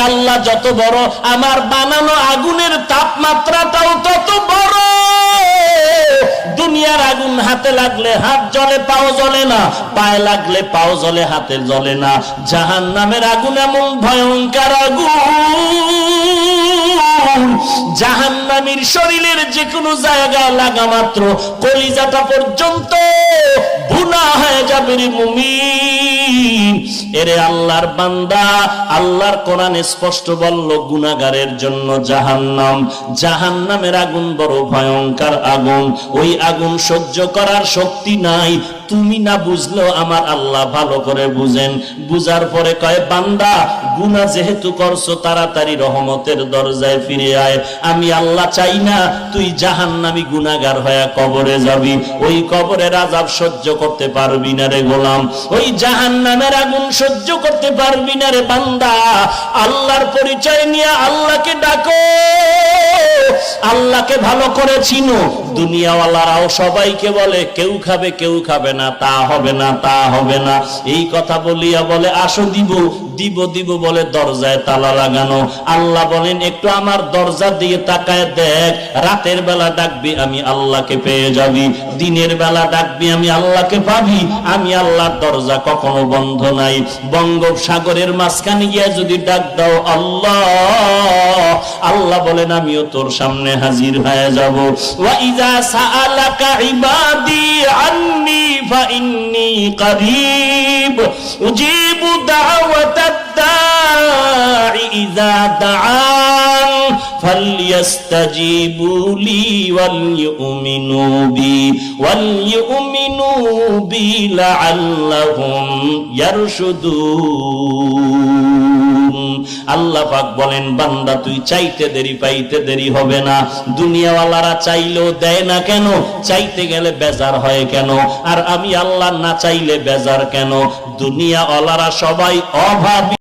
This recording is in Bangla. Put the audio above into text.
আল্লাহ যত বড়, আমার বানানো আগুনের তাপমাত্রাটাও তত বড়। দুনিয়ার আগুন হাতে লাগলে হাত জ্বলে, পাও জ্বলে না, পায়ে লাগলে পাও জ্বলে, হাতে জ্বলে না। জাহান্নামের আগুন এমন ভয়ঙ্কর আগুন, জাহান্নামীর শরীরের যে কোনো জায়গায় লাগা মাত্র কলিজাটা পর্যন্ত ভুনা হয়ে যাবে রে মুমিন। এরে আল্লাহর বান্দা, আল্লাহর কোরআন স্পষ্ট বলল গুনাহগারের জন্য জাহান্নাম। জাহান্নামের আগুন বড় ভয়ঙ্কর আগুন, ওই আগুন সহ্য করার শক্তি নাই। তুমি না বুঝলেও আমার আল্লাহ ভালো করে বুঝেন। বুঝার পরে কয়, বান্দা গুনাহ যেহেতু করছো, তাড়াতাড়ি রহমতের দরজায় ফিরে আয়। আমি আল্লাহ চাই না তুই জাহান্নামী গুনাহগার হয়ে কবরে যাবি। ওই কবরের আযাব সহ্য করতে পারবি না রে গোলাম, ওই জাহান্নামের আগুন সহ্য করতে পারবি না রে বান্দা। আল্লাহর পরিচয় নিয়ে আল্লাহকে ডাকো, আল্লাহকে ভালো করে চিনো। দুনিয়াওয়ালারাও সবাইকে বলে কেউ খাবে কেউ খাবে না, তা হবে না তা হবে না, এই কথা বলিয়া বলে আসো দিব দিব দিব বলে দরজায় তালা লাগানো। আল্লাহ বলেন একটু আমার দরজা দিয়ে তাকায় দেখ, রাতের বেলা ডাকবি আমি আল্লাহকে পেয়ে যাবি, দিনের বেলা ডাকবি আমি আল্লাহকে পাবি। আমি আল্লাহর দরজা কখনো বন্ধ নাই। বঙ্গোপসাগরের মাঝখানে গিয়ে যদি ডাক দাও আল্লাহ, আল্লাহ বলেন আমিও তোর সামনে হাজির হয়ে যাব। ওয়া ইযা সাআলাকা ইবাদি আন্নী ফাইন্নী করিব উজিবু দাওয়াতাদ দাঈ ইযা দাআন ফালইস্তাজিবু লি ওয়ালইউমিনু বি লাআল্লাহুম ইয়ারশুদুন। আল্লাহ পাক বলেন, বান্দা তুই চাইতে দেরি পাইতে দেরি হবে না। দুনিয়াওয়ালারা চাইলেও দেয় না কেন? চাইতে গেলে বেজার হয় কেন? আর আমি আল্লাহ না চাইলে বেজার কেন? দুনিয়াওয়ালারা সবাই অভাবী।